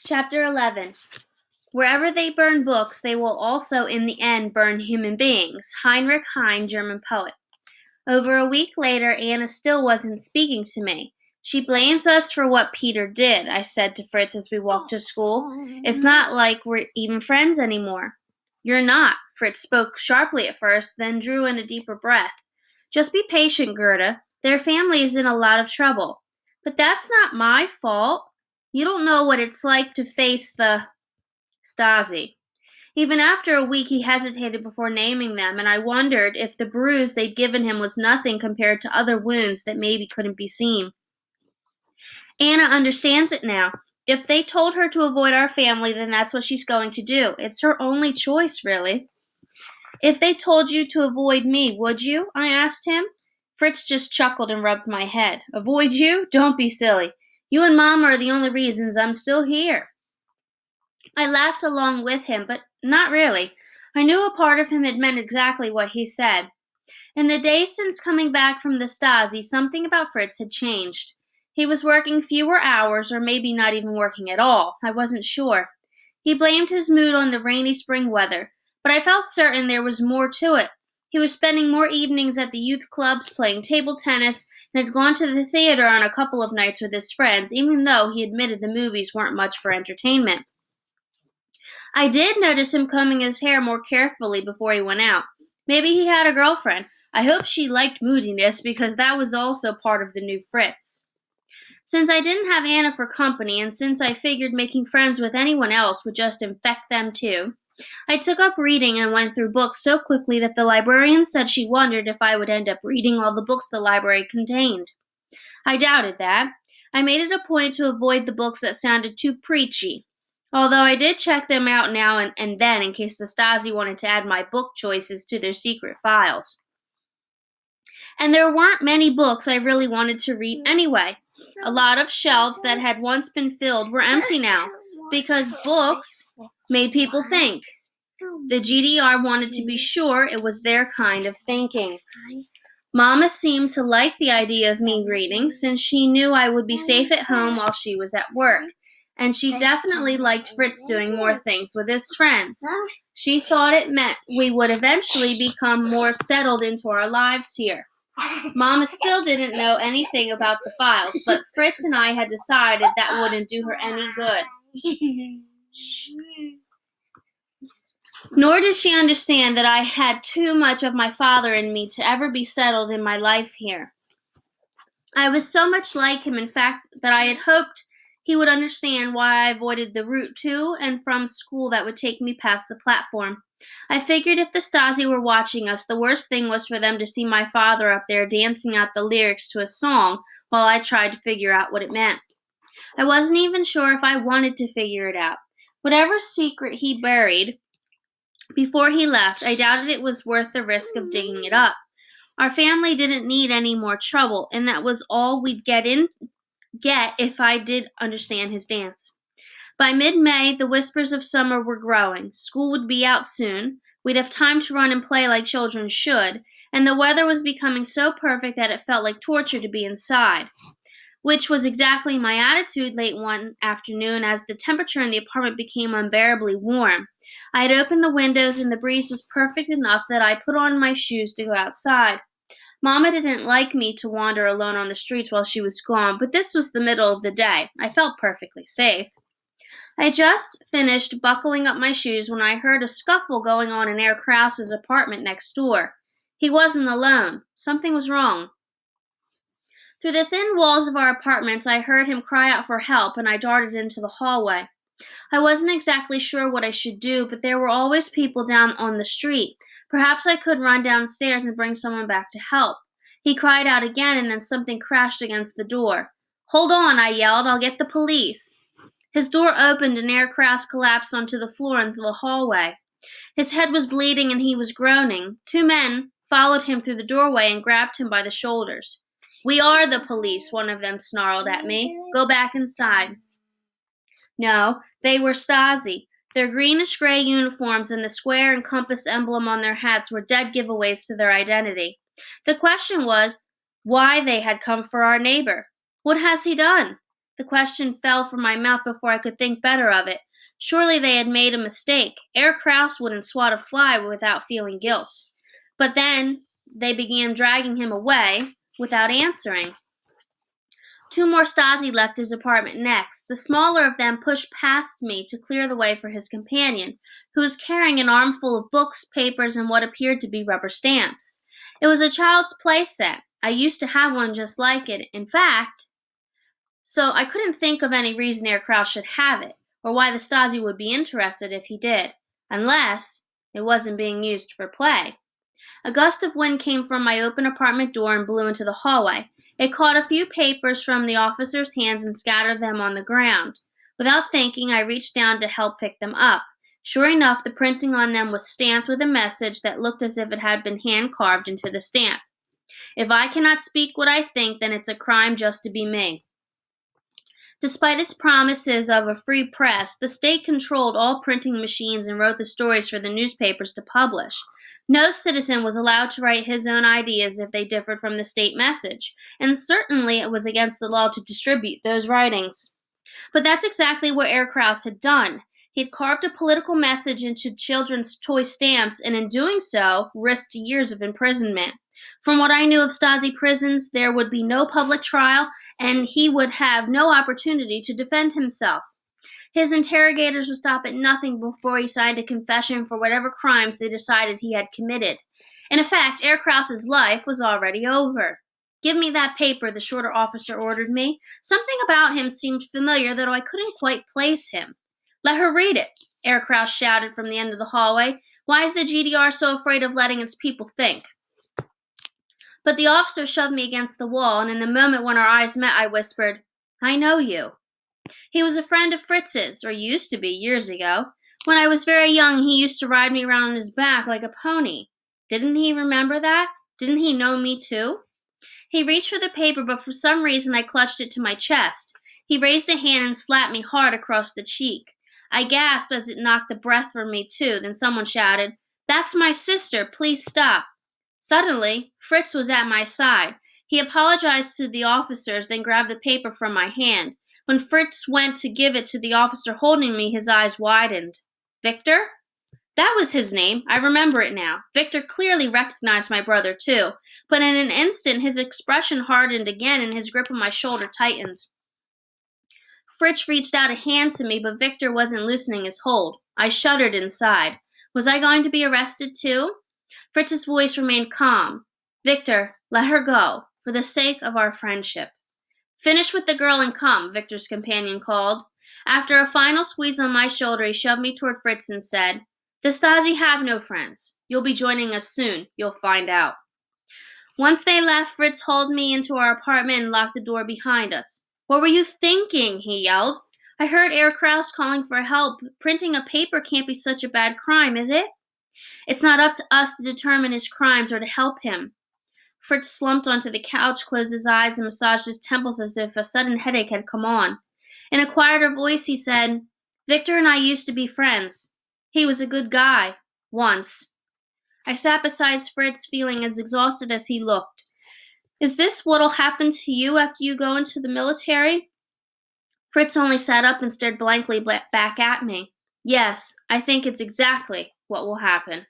Chapter 11. Wherever they burn books, they will also in the end burn human beings. Heinrich Heine, German poet. Over a week later, Anna still wasn't speaking to me. She blames us for what Peter did, I said to Fritz as we walked to school. It's not like we're even friends anymore. You're not. Fritz spoke sharply at first, then drew in a deeper breath. Just be patient, Gerda. Their family is in a lot of trouble. But that's not my fault. You don't know what it's like to face the Stasi. Even after a week, he hesitated before naming them, and I wondered if the bruise they'd given him was nothing compared to other wounds that maybe couldn't be seen. Anna understands it now. If they told her to avoid our family, then that's what she's going to do. It's her only choice, really. If they told you to avoid me, would you? I asked him. Fritz just chuckled and rubbed my head. Avoid you? Don't be silly. You and Mama are the only reasons I'm still here. I laughed along with him, but not really. I knew a part of him had meant exactly what he said. In the days since coming back from the Stasi, something about Fritz had changed. He was working fewer hours, or maybe not even working at all. I wasn't sure. He blamed his mood on the rainy spring weather, but I felt certain there was more to it. He was spending more evenings at the youth clubs playing table tennis and had gone to the theater on a couple of nights with his friends, even though he admitted the movies weren't much for entertainment. I did notice him combing his hair more carefully before he went out. Maybe he had a girlfriend. I hope she liked moodiness because that was also part of the new Fritz. Since I didn't have Anna for company, and since I figured making friends with anyone else would just infect them too, I took up reading and went through books so quickly that the librarian said she wondered if I would end up reading all the books the library contained. I doubted that. I made it a point to avoid the books that sounded too preachy, although I did check them out now and then in case the Stasi wanted to add my book choices to their secret files. And there weren't many books I really wanted to read anyway. A lot of shelves that had once been filled were empty now, because books made people think. The GDR wanted to be sure it was their kind of thinking. Mama seemed to like the idea of me reading, since she knew I would be safe at home while she was at work. And she definitely liked Fritz doing more things with his friends. She thought it meant we would eventually become more settled into our lives here. Mama still didn't know anything about the files, but Fritz and I had decided that wouldn't do her any good. Nor did she understand that I had too much of my father in me to ever be settled in my life here. I was so much like him, in fact, that I had hoped he would understand why I avoided the route to and from school that would take me past the platform. I figured if the Stasi were watching us, the worst thing was for them to see my father up there dancing out the lyrics to a song while I tried to figure out what it meant. I wasn't even sure if I wanted to figure it out. Whatever secret he buried before he left, I doubted it was worth the risk of digging it up. Our family didn't need any more trouble, and that was all we'd get if I did understand his dance. By mid-May, the whispers of summer were growing. School would be out soon. We'd have time to run and play like children should, and the weather was becoming so perfect that it felt like torture to be inside, which was exactly my attitude late one afternoon as the temperature in the apartment became unbearably warm. I had opened the windows and the breeze was perfect enough that I put on my shoes to go outside. Mama didn't like me to wander alone on the streets while she was gone, but this was the middle of the day. I felt perfectly safe. I just finished buckling up my shoes when I heard a scuffle going on in Herr Krause's apartment next door. He wasn't alone. Something was wrong. Through the thin walls of our apartments, I heard him cry out for help, and I darted into the hallway. I wasn't exactly sure what I should do, but there were always people down on the street. Perhaps I could run downstairs and bring someone back to help. He cried out again, and then something crashed against the door. "Hold on," I yelled. "I'll get the police." His door opened and Herr Krause collapsed onto the floor into the hallway. His head was bleeding and he was groaning. Two men followed him through the doorway and grabbed him by the shoulders. "We are the police," one of them snarled at me. "Go back inside." No, they were Stasi. Their greenish-gray uniforms and the square and compass emblem on their hats were dead giveaways to their identity. The question was why they had come for our neighbor. What has he done? The question fell from my mouth before I could think better of it. Surely they had made a mistake. Herr Kraus wouldn't swat a fly without feeling guilt. But then they began dragging him away without answering. Two more Stasi left his apartment next. The smaller of them pushed past me to clear the way for his companion, who was carrying an armful of books, papers, and what appeared to be rubber stamps. It was a child's play set. I used to have one just like it, in fact, so I couldn't think of any reason Herr Kraus should have it, or why the Stasi would be interested if he did, unless it wasn't being used for play. A gust of wind came from my open apartment door and blew into the hallway. It caught a few papers from the officer's hands and scattered them on the ground. Without thinking, I reached down to help pick them up. Sure enough, the printing on them was stamped with a message that looked as if it had been hand-carved into the stamp. If I cannot speak what I think, then it's a crime just to be me. Despite its promises of a free press, the state controlled all printing machines and wrote the stories for the newspapers to publish. No citizen was allowed to write his own ideas if they differed from the state message, and certainly it was against the law to distribute those writings. But that's exactly what Herr Kraus had done. He had carved a political message into children's toy stamps, and in doing so, risked years of imprisonment. From what I knew of Stasi prisons, there would be no public trial, and he would have no opportunity to defend himself. His interrogators would stop at nothing before he signed a confession for whatever crimes they decided he had committed. In effect, Herr Kraus's life was already over. "Give me that paper," the shorter officer ordered me. Something about him seemed familiar, though I couldn't quite place him. "Let her read it," Herr Kraus shouted from the end of the hallway. "Why is the GDR so afraid of letting its people think?" But the officer shoved me against the wall, and in the moment when our eyes met, I whispered, "I know you." He was a friend of Fritz's, or used to be, years ago. When I was very young, he used to ride me around on his back like a pony. Didn't he remember that? Didn't he know me too? He reached for the paper, but for some reason I clutched it to my chest. He raised a hand and slapped me hard across the cheek. I gasped as it knocked the breath from me too. Then someone shouted, "That's my sister, please stop." Suddenly, Fritz was at my side. He apologized to the officers, then grabbed the paper from my hand. When Fritz went to give it to the officer holding me, his eyes widened. "Victor?" That was his name. I remember it now. Victor clearly recognized my brother, too. But in an instant, his expression hardened again and his grip on my shoulder tightened. Fritz reached out a hand to me, but Victor wasn't loosening his hold. I shuddered inside. Was I going to be arrested, too? Fritz's voice remained calm. "Victor, let her go, for the sake of our friendship." "Finish with the girl and come," Victor's companion called. After a final squeeze on my shoulder, he shoved me toward Fritz and said, "The Stasi have no friends. You'll be joining us soon. You'll find out." Once they left, Fritz hauled me into our apartment and locked the door behind us. "What were you thinking?" he yelled. "I heard Herr Kraus calling for help. Printing a paper can't be such a bad crime, is it?" "It's not up to us to determine his crimes or to help him." Fritz slumped onto the couch, closed his eyes, and massaged his temples as if a sudden headache had come on. In a quieter voice, he said, "Victor and I used to be friends. He was a good guy. Once." I sat beside Fritz, feeling as exhausted as he looked. "Is this what'll happen to you after you go into the military?" Fritz only sat up and stared blankly back at me. "Yes, I think it's exactly what will happen."